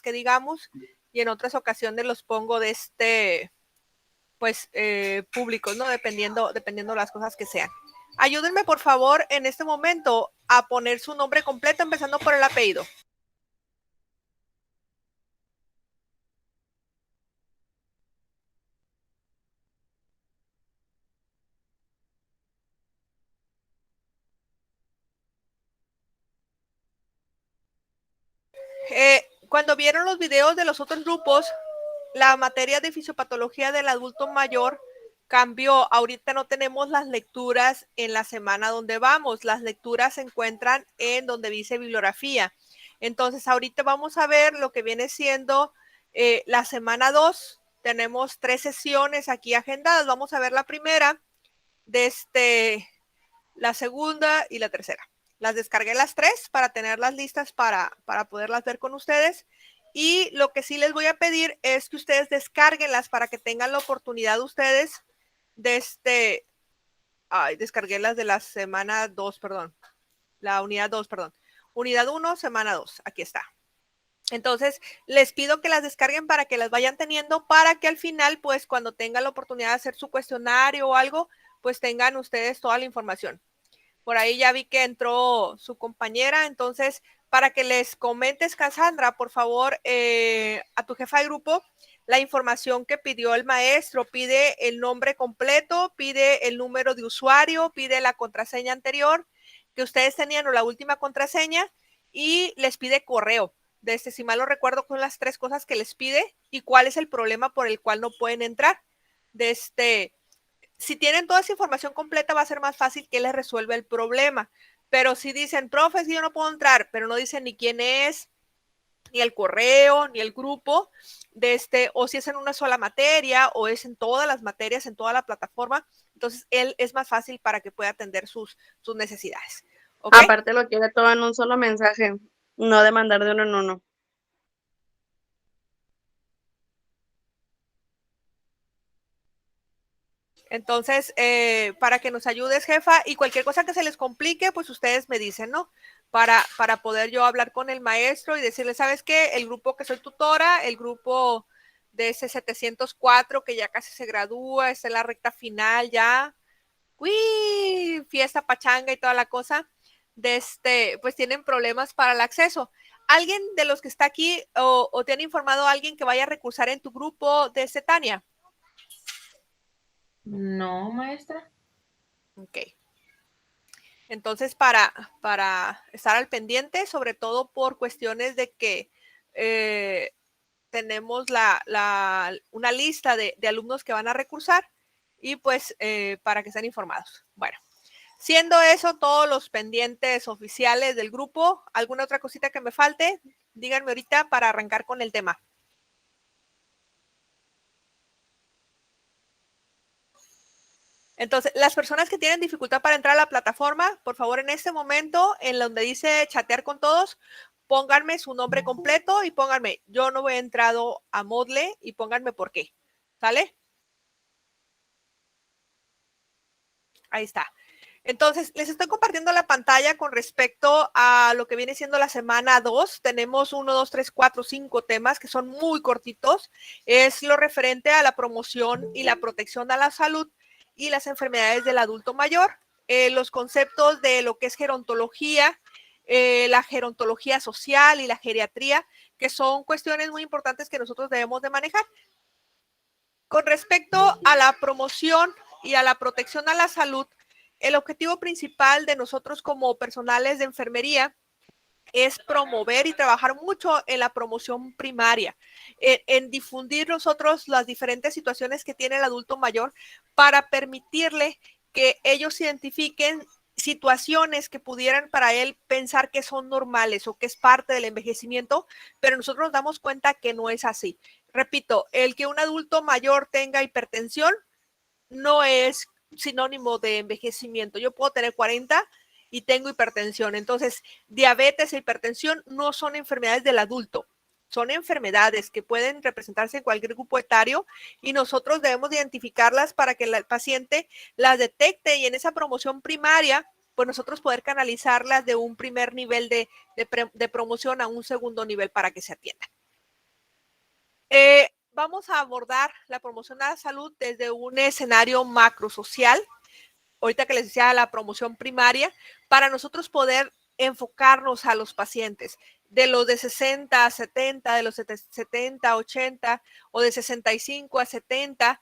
que digamos, y en otras ocasiones los pongo pues públicos, ¿no? Dependiendo las cosas que sean. Ayúdenme por favor en este momento a poner su nombre completo empezando por el apellido. Cuando vieron los videos de los otros grupos, la materia de fisiopatología del adulto mayor cambió. Ahorita no tenemos las lecturas en la semana donde vamos. Las lecturas se encuentran en donde dice bibliografía. Entonces, ahorita vamos a ver lo que viene siendo la semana 2. Tenemos 3 sesiones aquí agendadas. Vamos a ver la primera, la segunda y la tercera. Las descargué las 3 para tenerlas listas para poderlas ver con ustedes. Y lo que sí les voy a pedir es que ustedes descárguenlas para que tengan la oportunidad ustedes de descargué las de la semana 2, perdón. La unidad 2, perdón. Unidad 1, semana 2. Aquí está. Entonces, les pido que las descarguen para que las vayan teniendo, para que al final, pues, cuando tengan la oportunidad de hacer su cuestionario o algo, pues tengan ustedes toda la información. Por ahí ya vi que entró su compañera, entonces, para que les comentes, Cassandra, por favor, a tu jefa de grupo, la información que pidió el maestro. Pide el nombre completo, pide el número de usuario, pide la contraseña anterior que ustedes tenían o la última contraseña y les pide correo. Si mal lo recuerdo, son las 3 cosas que les pide y cuál es el problema por el cual no pueden entrar. Si tienen toda esa información completa, va a ser más fácil que les resuelva el problema. Pero si dicen, profe, si yo no puedo entrar, pero no dicen ni quién es, ni el correo, ni el grupo, o si es en una sola materia, o es en todas las materias, en toda la plataforma, entonces él es más fácil para que pueda atender sus necesidades. ¿Okay? Aparte lo quiere todo en un solo mensaje, no de mandar de uno en uno. Entonces, para que nos ayudes, jefa, y cualquier cosa que se les complique, pues ustedes me dicen, ¿no? Para poder yo hablar con el maestro y decirle, ¿sabes qué? El grupo que soy tutora, el grupo de ese 704 que ya casi se gradúa, está en la recta final ya, ¡uy! Fiesta, pachanga y toda la cosa, pues tienen problemas para el acceso. ¿Alguien de los que está aquí o te han informado a alguien que vaya a recursar en tu grupo de Tania? No, maestra. Ok. Entonces, para estar al pendiente, sobre todo por cuestiones de que tenemos una lista de alumnos que van a recursar y pues para que estén informados. Bueno, siendo eso todos los pendientes oficiales del grupo, ¿alguna otra cosita que me falte? Díganme ahorita para arrancar con el tema. Entonces, las personas que tienen dificultad para entrar a la plataforma, por favor, en este momento, en donde dice chatear con todos, pónganme su nombre completo y pónganme, yo no he entrado a Moodle y pónganme por qué. ¿Sale? Ahí está. Entonces, les estoy compartiendo la pantalla con respecto a lo que viene siendo la semana 2. Tenemos 1, 2, 3, 4, 5 temas que son muy cortitos. Es lo referente a la promoción y la protección a la salud y las enfermedades del adulto mayor. Los conceptos de lo que es gerontología, la gerontología social y la geriatría, que son cuestiones muy importantes que nosotros debemos de manejar. Con respecto a la promoción y a la protección a la salud, el objetivo principal de nosotros como personales de enfermería es promover y trabajar mucho en la promoción primaria, en difundir nosotros las diferentes situaciones que tiene el adulto mayor para permitirle que ellos identifiquen situaciones que pudieran para él pensar que son normales o que es parte del envejecimiento, pero nosotros nos damos cuenta que no es así. Repito, el que un adulto mayor tenga hipertensión no es sinónimo de envejecimiento. Yo puedo tener 40 y tengo hipertensión. Entonces, diabetes e hipertensión no son enfermedades del adulto. Son enfermedades que pueden representarse en cualquier grupo etario y nosotros debemos identificarlas para que el paciente las detecte y en esa promoción primaria, pues nosotros poder canalizarlas de un primer nivel de promoción a un segundo nivel para que se atiendan. Vamos a abordar la promoción a la salud desde un escenario macrosocial, ahorita que les decía la promoción primaria, para nosotros poder enfocarnos a los pacientes, de los de 60 a 70, de los de 70 a 80 o de 65 a 70,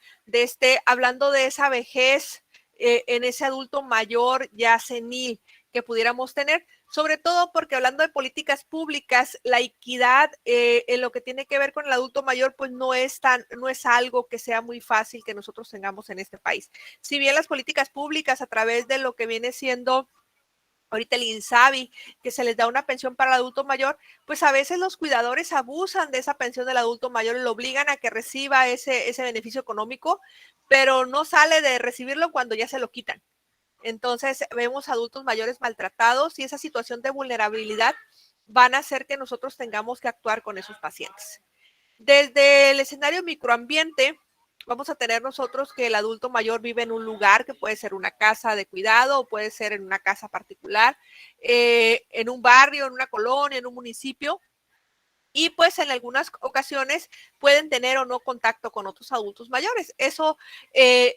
hablando de esa vejez en ese adulto mayor ya senil que pudiéramos tener, sobre todo porque hablando de políticas públicas, la equidad en lo que tiene que ver con el adulto mayor, pues no es algo que sea muy fácil que nosotros tengamos en este país. Si bien las políticas públicas a través de lo que viene siendo ahorita el INSABI, que se les da una pensión para el adulto mayor, pues a veces los cuidadores abusan de esa pensión del adulto mayor y lo obligan a que reciba ese beneficio económico, pero no sale de recibirlo cuando ya se lo quitan. Entonces vemos adultos mayores maltratados y esa situación de vulnerabilidad van a hacer que nosotros tengamos que actuar con esos pacientes. Desde el escenario microambiente, vamos a tener nosotros que el adulto mayor vive en un lugar que puede ser una casa de cuidado o puede ser en una casa particular, en un barrio, en una colonia, en un municipio. Y pues en algunas ocasiones pueden tener o no contacto con otros adultos mayores. Eso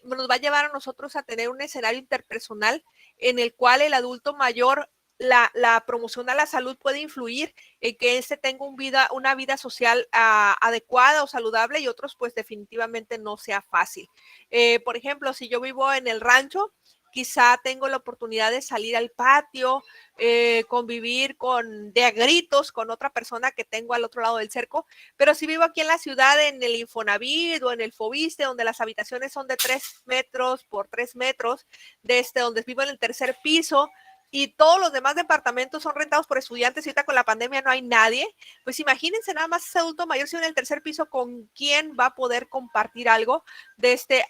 nos va a llevar a nosotros a tener un escenario interpersonal en el cual el adulto mayor, la promoción a la salud puede influir en que tenga una vida social adecuada o saludable y otros pues definitivamente no sea fácil. Por ejemplo, si yo vivo en el rancho, quizá tengo la oportunidad de salir al patio, convivir de a gritos con otra persona que tengo al otro lado del cerco, pero si vivo aquí en la ciudad, en el Infonavit o en el Fobiste, donde las habitaciones son de 3 metros por 3 metros, donde vivo en el tercer piso, y todos los demás departamentos son rentados por estudiantes y ahorita con la pandemia no hay nadie, pues imagínense nada más ese adulto mayor si en el tercer piso, ¿con quién va a poder compartir algo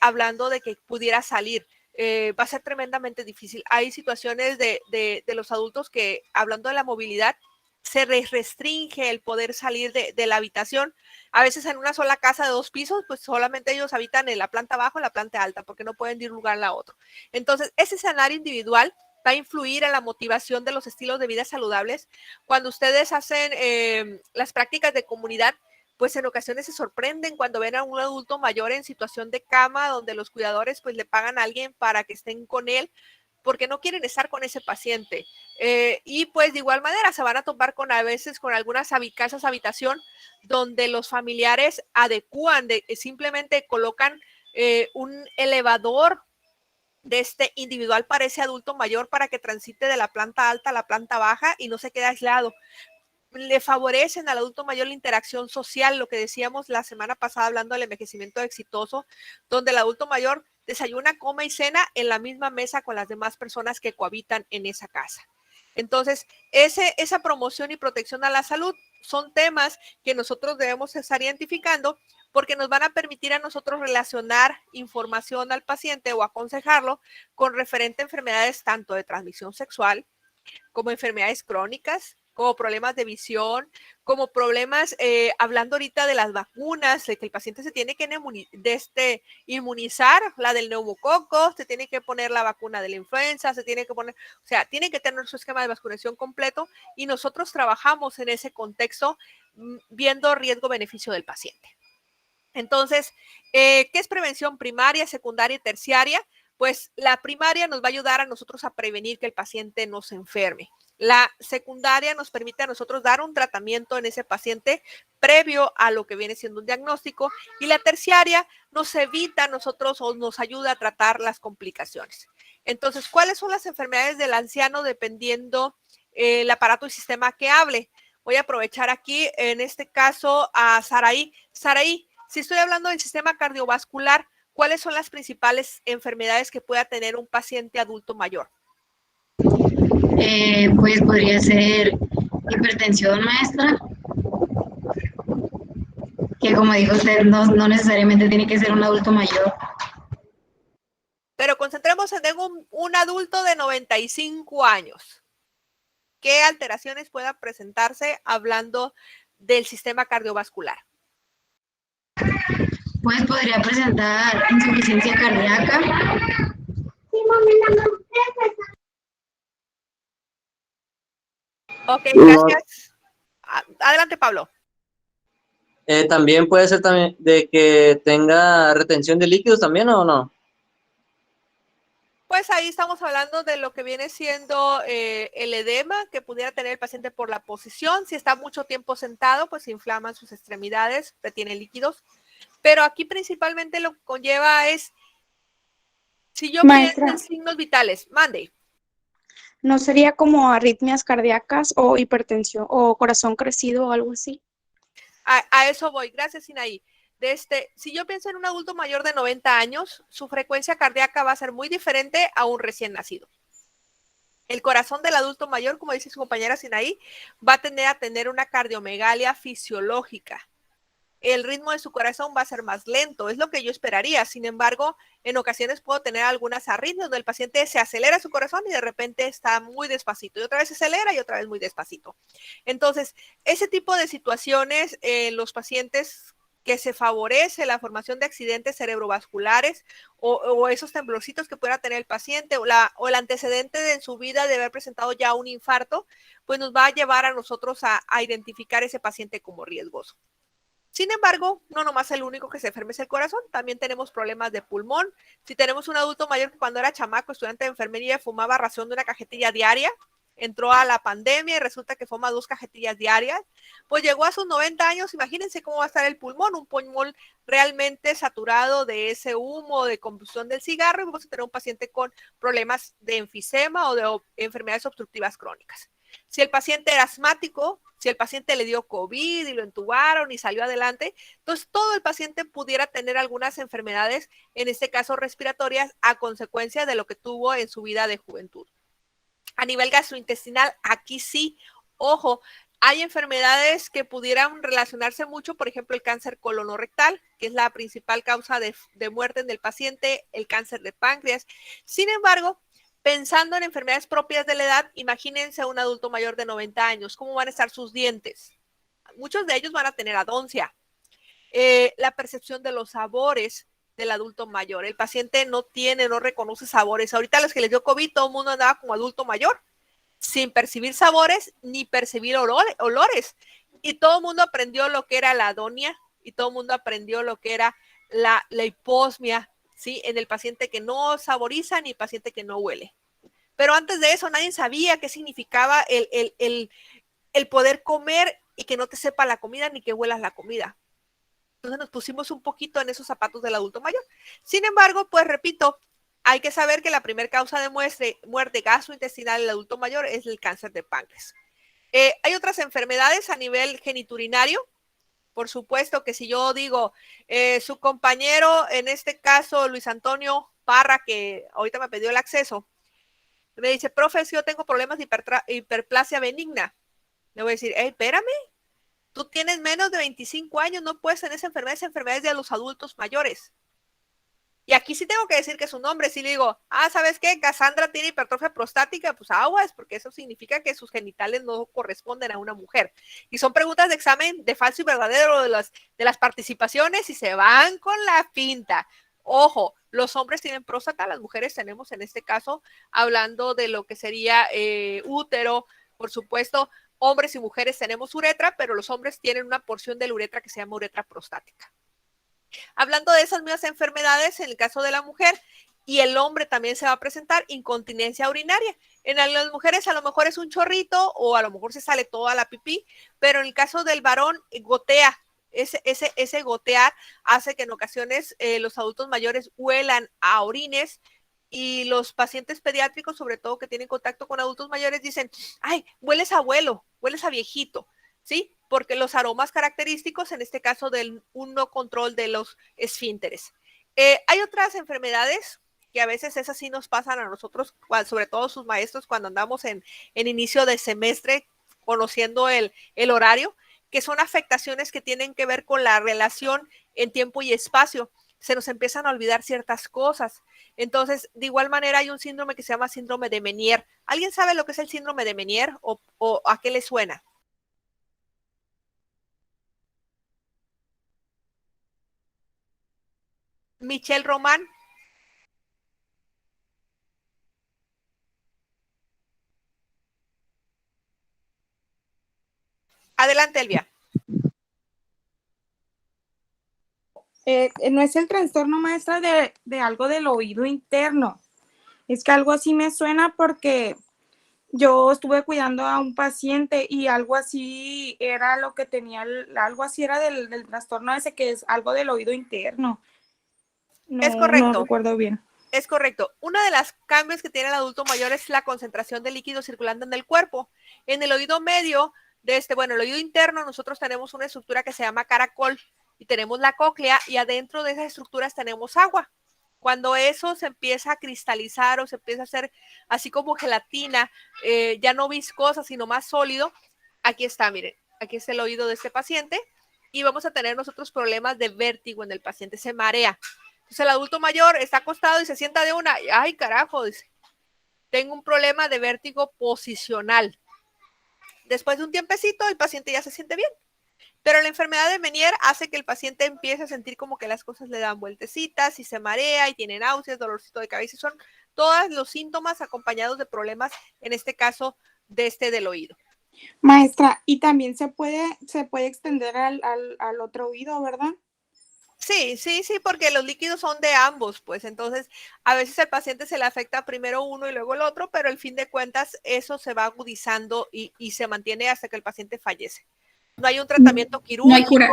hablando de que pudiera salir? Va a ser tremendamente difícil. Hay situaciones de los adultos que, hablando de la movilidad, se les restringe el poder salir de la habitación. A veces en una sola casa de 2 pisos, pues solamente ellos habitan en la planta baja o en la planta alta, porque no pueden ir de un lugar a otro. Entonces, ese escenario individual va a influir en la motivación de los estilos de vida saludables. Cuando ustedes hacen las prácticas de comunidad, pues en ocasiones se sorprenden cuando ven a un adulto mayor en situación de cama, donde los cuidadores pues le pagan a alguien para que estén con él, porque no quieren estar con ese paciente. Y pues de igual manera se van a topar a veces con algunas casas habitación donde los familiares adecúan, simplemente colocan un elevador individual para ese adulto mayor para que transite de la planta alta a la planta baja y no se quede aislado. Le favorecen al adulto mayor la interacción social, lo que decíamos la semana pasada hablando del envejecimiento exitoso, donde el adulto mayor desayuna, come y cena en la misma mesa con las demás personas que cohabitan en esa casa. Entonces, esa promoción y protección a la salud son temas que nosotros debemos estar identificando porque nos van a permitir a nosotros relacionar información al paciente o aconsejarlo con referente a enfermedades tanto de transmisión sexual como enfermedades crónicas, como problemas de visión, como problemas, hablando ahorita de las vacunas, de que el paciente se tiene que inmunizar, la del neumococo, se tiene que poner la vacuna de la influenza, se tiene que poner, o sea, tiene que tener su esquema de vacunación completo y nosotros trabajamos en ese contexto viendo riesgo-beneficio del paciente. Entonces, ¿qué es prevención primaria, secundaria y terciaria? Pues la primaria nos va a ayudar a nosotros a prevenir que el paciente no se enferme. La secundaria nos permite a nosotros dar un tratamiento en ese paciente previo a lo que viene siendo un diagnóstico y la terciaria nos evita a nosotros o nos ayuda a tratar las complicaciones. Entonces, ¿cuáles son las enfermedades del anciano dependiendo el aparato y sistema que hable? Voy a aprovechar aquí, en este caso, a Saraí. Saraí, si estoy hablando del sistema cardiovascular, ¿cuáles son las principales enfermedades que pueda tener un paciente adulto mayor? Pues podría ser hipertensión, maestra, que como dijo usted, no necesariamente tiene que ser un adulto mayor. Pero concentremos en un adulto de 95 años. ¿Qué alteraciones puedan presentarse hablando del sistema cardiovascular? Pues podría presentar insuficiencia cardíaca. Ok, gracias. Adelante, Pablo. También puede ser también de que tenga retención de líquidos también, ¿o no? Pues ahí estamos hablando de lo que viene siendo el edema que pudiera tener el paciente por la posición. Si está mucho tiempo sentado, pues se inflaman sus extremidades, retiene líquidos. Pero aquí principalmente lo que conlleva es, si yo pienso Maestra, en signos vitales, mande. ¿no sería como arritmias cardíacas o hipertensión o corazón crecido o algo así? A eso voy. Gracias, Sinaí. Si yo pienso en un adulto mayor de 90 años, su frecuencia cardíaca va a ser muy diferente a un recién nacido. El corazón del adulto mayor, como dice su compañera Sinaí, va a tender a tener una cardiomegalia fisiológica. El ritmo de su corazón va a ser más lento, es lo que yo esperaría. Sin embargo, en ocasiones puedo tener algunas arritmias donde el paciente se acelera su corazón y de repente está muy despacito y otra vez se acelera y otra vez muy despacito. Entonces, ese tipo de situaciones en los pacientes que se favorece la formación de accidentes cerebrovasculares o esos temblorcitos que pueda tener el paciente o el antecedente de en su vida de haber presentado ya un infarto, pues nos va a llevar a nosotros a identificar ese paciente como riesgoso. Sin embargo, no nomás el único que se enferma es el corazón, también tenemos problemas de pulmón. Si tenemos un adulto mayor que cuando era chamaco, estudiante de enfermería, fumaba ración de una cajetilla diaria, entró a la pandemia y resulta que fuma 2 cajetillas diarias, pues llegó a sus 90 años, imagínense cómo va a estar el pulmón, un pulmón realmente saturado de ese humo de combustión del cigarro y vamos a tener un paciente con problemas de enfisema o de enfermedades obstructivas crónicas. Si el paciente era asmático, si el paciente le dio COVID y lo entubaron y salió adelante, entonces todo el paciente pudiera tener algunas enfermedades, en este caso respiratorias, a consecuencia de lo que tuvo en su vida de juventud. A nivel gastrointestinal, aquí sí, ojo, hay enfermedades que pudieran relacionarse mucho, por ejemplo, el cáncer colonorrectal, que es la principal causa de muerte en el paciente, el cáncer de páncreas. Sin embargo, pensando en enfermedades propias de la edad, imagínense a un adulto mayor de 90 años, ¿cómo van a estar sus dientes? Muchos de ellos van a tener adoncia. La percepción de los sabores del adulto mayor. El paciente no reconoce sabores. Ahorita a los que les dio COVID, todo el mundo andaba como adulto mayor, sin percibir sabores ni percibir olores. Y todo el mundo aprendió lo que era la adonia y todo el mundo aprendió lo que era la hiposmia, ¿sí? En el paciente que no saboriza ni el paciente que no huele. Pero antes de eso nadie sabía qué significaba el poder comer y que no te sepa la comida ni que huelas la comida. Entonces nos pusimos un poquito en esos zapatos del adulto mayor. Sin embargo, pues repito, hay que saber que la primera causa de muerte gastrointestinal en el adulto mayor es el cáncer de páncreas. Hay otras enfermedades a nivel geniturinario. Por supuesto que si yo digo, su compañero, en este caso Luis Antonio Parra, que ahorita me pidió el acceso, me dice, profe, si yo tengo problemas de hiperplasia benigna. Le voy a decir, hey, espérame, tú tienes menos de 25 años, no puedes tener esa enfermedad es de los adultos mayores. Y aquí sí tengo que decir que su nombre, si le digo, ¿sabes qué? Cassandra tiene hipertrofia prostática, pues aguas, porque eso significa que sus genitales no corresponden a una mujer. Y son preguntas de examen de falso y verdadero de las participaciones y se van con la pinta. Ojo, los hombres tienen próstata, las mujeres tenemos en este caso, hablando de lo que sería útero, por supuesto, hombres y mujeres tenemos uretra, pero los hombres tienen una porción de la uretra que se llama uretra prostática. Hablando de esas mismas enfermedades, en el caso de la mujer y el hombre también se va a presentar incontinencia urinaria. En las mujeres a lo mejor es un chorrito o a lo mejor se sale toda la pipí, pero en el caso del varón gotea. Ese gotear hace que en ocasiones los adultos mayores huelan a orines y los pacientes pediátricos, sobre todo que tienen contacto con adultos mayores, dicen, ay, hueles a abuelo, hueles a viejito, ¿sí? Porque los aromas característicos, en este caso del un no control de los esfínteres. Hay otras enfermedades que a veces esas sí nos pasan a nosotros, sobre todo sus maestros, cuando andamos en inicio de semestre, conociendo el horario, que son afectaciones que tienen que ver con la relación en tiempo y espacio. Se nos empiezan a olvidar ciertas cosas. Entonces, de igual manera, hay un síndrome que se llama síndrome de Meniere. ¿Alguien sabe lo que es el síndrome de Meniere o a qué le suena? Michelle Román. Adelante, Elvia. No es el trastorno, maestra, de algo del oído interno. Es que algo así me suena porque yo estuve cuidando a un paciente y algo así era lo que tenía, algo así era del trastorno ese, que es algo del oído interno. Es correcto. No recuerdo bien. Es correcto. Uno de los cambios que tiene el adulto mayor es la concentración de líquido circulando en el cuerpo. En el oído medio, el oído interno, nosotros tenemos una estructura que se llama caracol y tenemos la cóclea y adentro de esas estructuras tenemos agua. Cuando eso se empieza a cristalizar o se empieza a hacer así como gelatina, ya no viscosa, sino más sólido, aquí está, miren, aquí está el oído de este paciente y vamos a tener nosotros problemas de vértigo en el paciente, se marea. Entonces el adulto mayor está acostado y se sienta de una, ay carajo, dice, tengo un problema de vértigo posicional. Después de un tiempecito el paciente ya se siente bien. Pero la enfermedad de Meniere hace que el paciente empiece a sentir como que las cosas le dan vueltecitas y se marea y tiene náuseas, dolorcito de cabeza y son todos los síntomas acompañados de problemas, en este caso del oído. Maestra, y también se puede extender al otro oído, ¿verdad? Sí, porque los líquidos son de ambos, pues entonces a veces al paciente se le afecta primero uno y luego el otro, pero al fin de cuentas eso se va agudizando y se mantiene hasta que el paciente fallece. No hay un tratamiento quirúrgico. No hay cura.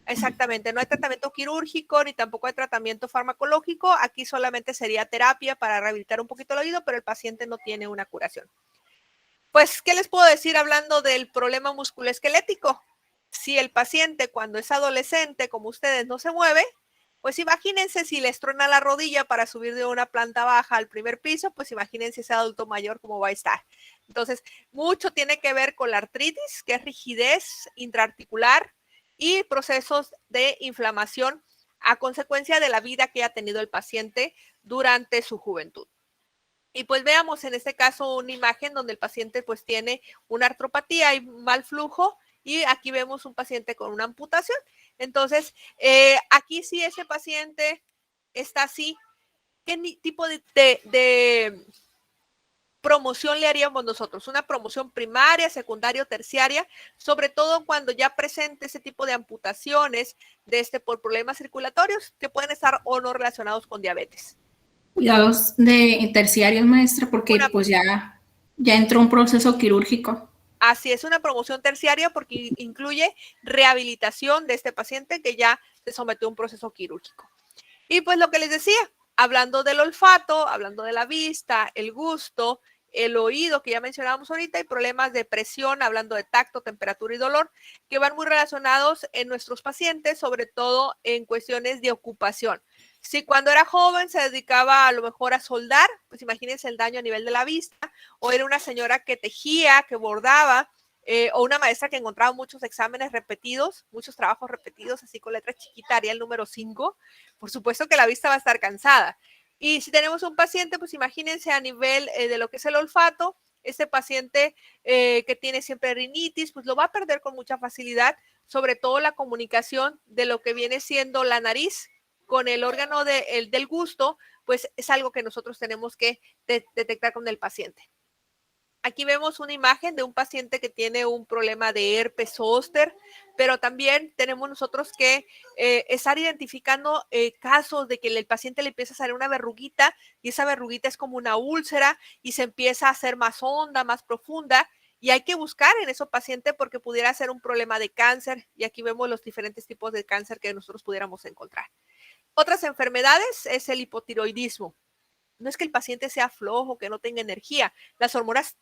Exactamente, no hay tratamiento quirúrgico ni tampoco hay tratamiento farmacológico. Aquí solamente sería terapia para rehabilitar un poquito el oído, pero el paciente no tiene una curación. Pues, ¿qué les puedo decir hablando del problema musculoesquelético? Si el paciente cuando es adolescente, como ustedes, no se mueve, pues imagínense si les truena la rodilla para subir de una planta baja al primer piso, pues imagínense ese adulto mayor cómo va a estar. Entonces, mucho tiene que ver con la artritis, que es rigidez intraarticular y procesos de inflamación a consecuencia de la vida que ha tenido el paciente durante su juventud. Y pues veamos en este caso una imagen donde el paciente pues tiene una artropatía y mal flujo y aquí vemos un paciente con una amputación. Entonces, aquí sí ese paciente está así. ¿Qué tipo de promoción le haríamos nosotros? Una promoción primaria, secundaria o terciaria, sobre todo cuando ya presente ese tipo de amputaciones por problemas circulatorios que pueden estar o no relacionados con diabetes. Cuidados de terciarios, maestra, porque pues ya entró un proceso quirúrgico. Así es, una promoción terciaria porque incluye rehabilitación de este paciente que ya se sometió a un proceso quirúrgico. Y pues lo que les decía, hablando del olfato, hablando de la vista, el gusto, el oído que ya mencionábamos ahorita y problemas de presión, hablando de tacto, temperatura y dolor, que van muy relacionados en nuestros pacientes, sobre todo en cuestiones de ocupación. Si cuando era joven se dedicaba a lo mejor a soldar, pues imagínense el daño a nivel de la vista, o era una señora que tejía, que bordaba, o una maestra que encontraba muchos exámenes repetidos, muchos trabajos repetidos, así con letra chiquita, haría el número 5, por supuesto que la vista va a estar cansada. Y si tenemos un paciente, pues imagínense a nivel de lo que es el olfato, este paciente que tiene siempre rinitis, pues lo va a perder con mucha facilidad, sobre todo la comunicación de lo que viene siendo la nariz con el órgano del gusto, pues es algo que nosotros tenemos que detectar con el paciente. Aquí vemos una imagen de un paciente que tiene un problema de herpes zóster, pero también tenemos nosotros que estar identificando casos de que el paciente le empieza a salir una verruguita y esa verruguita es como una úlcera y se empieza a hacer más honda, más profunda y hay que buscar en esos pacientes porque pudiera ser un problema de cáncer y aquí vemos los diferentes tipos de cáncer que nosotros pudiéramos encontrar. Otras enfermedades es el hipotiroidismo. No es que el paciente sea flojo, que no tenga energía. Las hormonas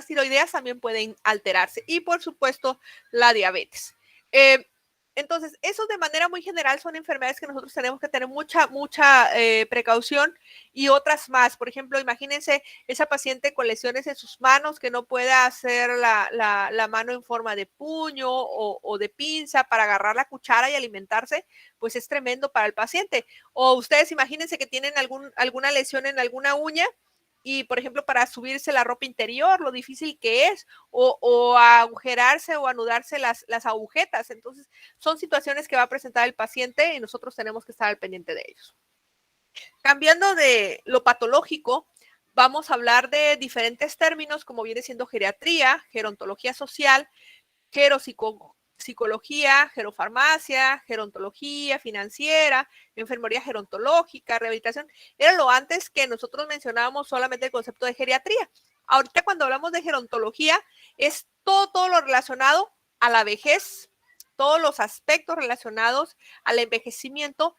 tiroideas también pueden alterarse y por supuesto la diabetes. Entonces, eso de manera muy general son enfermedades que nosotros tenemos que tener mucha precaución y otras más. Por ejemplo, imagínense esa paciente con lesiones en sus manos que no pueda hacer la mano en forma de puño o de pinza para agarrar la cuchara y alimentarse, pues es tremendo para el paciente. O ustedes imagínense que tienen alguna lesión en alguna uña y, por ejemplo, para subirse la ropa interior, lo difícil que es, o agujerarse o anudarse las agujetas. Entonces, son situaciones que va a presentar el paciente y nosotros tenemos que estar al pendiente de ellos. Cambiando de lo patológico, vamos a hablar de diferentes términos, como viene siendo geriatría, gerontología social, psicología, gerofarmacia, gerontología financiera, enfermería gerontológica, rehabilitación. Era lo antes que nosotros mencionábamos solamente el concepto de geriatría. Ahorita cuando hablamos de gerontología es todo lo relacionado a la vejez, todos los aspectos relacionados al envejecimiento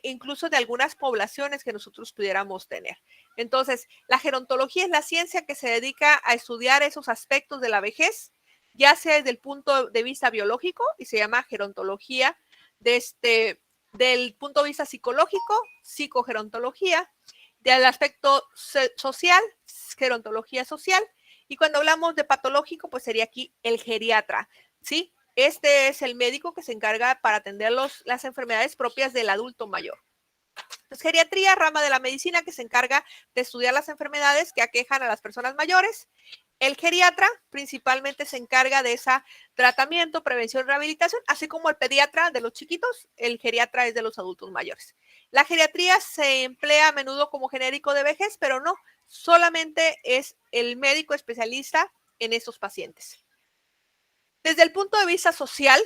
incluso de algunas poblaciones que nosotros pudiéramos tener. Entonces, la gerontología es la ciencia que se dedica a estudiar esos aspectos de la vejez, ya sea desde el punto de vista biológico, y se llama gerontología, del punto de vista psicológico, psicogerontología, del aspecto social, gerontología social, y cuando hablamos de patológico, pues sería aquí el geriatra, ¿sí? Este es el médico que se encarga para atender las enfermedades propias del adulto mayor. Entonces, geriatría, rama de la medicina que se encarga de estudiar las enfermedades que aquejan a las personas mayores. El geriatra principalmente se encarga de ese tratamiento, prevención y rehabilitación, así como el pediatra de los chiquitos, el geriatra es de los adultos mayores. La geriatría se emplea a menudo como genérico de vejez, pero no, solamente es el médico especialista en esos pacientes. Desde el punto de vista social,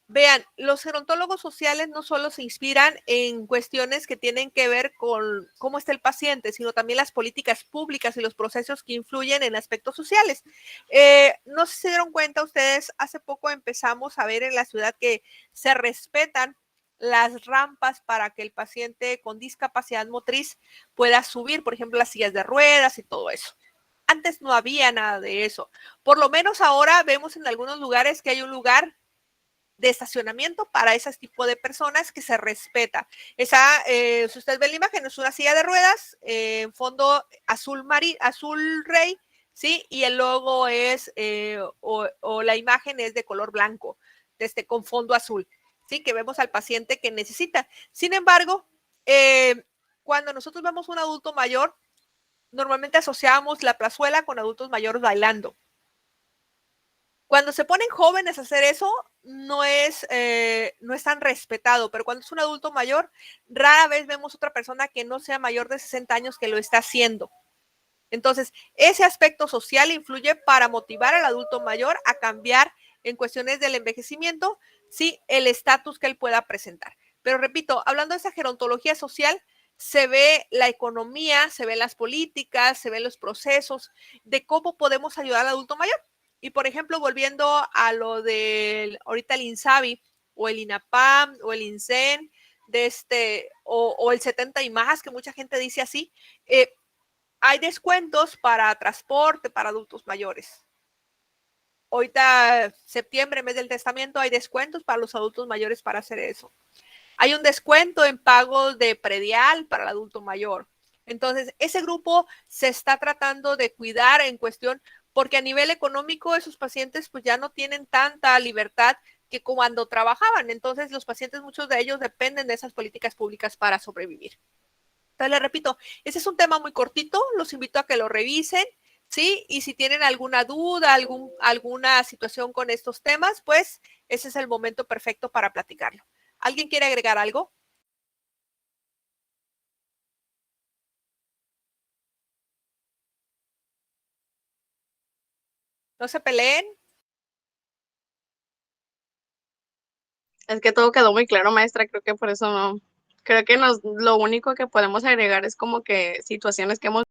vean, los gerontólogos sociales no solo se inspiran en cuestiones que tienen que ver con cómo está el paciente, sino también las políticas públicas y los procesos que influyen en aspectos sociales. No sé si se dieron cuenta ustedes, hace poco empezamos a ver en la ciudad que se respetan las rampas para que el paciente con discapacidad motriz pueda subir, por ejemplo, las sillas de ruedas y todo eso. Antes no había nada de eso. Por lo menos ahora vemos en algunos lugares que hay un lugar de estacionamiento para ese tipo de personas que se respeta. Si usted ve la imagen, es una silla de ruedas, en fondo azul rey, ¿sí? Y el logo es, o la imagen es de color blanco, con fondo azul, ¿sí? Que vemos al paciente que necesita. Sin embargo, cuando nosotros vemos un adulto mayor, normalmente asociamos la plazuela con adultos mayores bailando. Cuando se ponen jóvenes a hacer eso, no es tan respetado, pero cuando es un adulto mayor, rara vez vemos otra persona que no sea mayor de 60 años que lo está haciendo. Entonces, ese aspecto social influye para motivar al adulto mayor a cambiar en cuestiones del envejecimiento, sí, el estatus que él pueda presentar. Pero repito, hablando de esa gerontología social, se ve la economía, se ven las políticas, se ven los procesos de cómo podemos ayudar al adulto mayor. Y, por ejemplo, volviendo a lo del ahorita el INSABI o el INAPAM o el INSEN, o el 70 y más, que mucha gente dice así, hay descuentos para transporte para adultos mayores. Ahorita, septiembre, mes del testamento, hay descuentos para los adultos mayores para hacer eso. Hay un descuento en pagos de predial para el adulto mayor. Entonces, ese grupo se está tratando de cuidar en cuestión, porque a nivel económico esos pacientes pues ya no tienen tanta libertad que cuando trabajaban. Entonces, los pacientes, muchos de ellos dependen de esas políticas públicas para sobrevivir. Entonces, les repito, ese es un tema muy cortito, los invito a que lo revisen, ¿sí? Y si tienen alguna duda, alguna situación con estos temas, pues ese es el momento perfecto para platicarlo. ¿Alguien quiere agregar algo? No se peleen. Es que todo quedó muy claro, maestra, creo que por eso no. Creo que lo único que podemos agregar es como que situaciones que hemos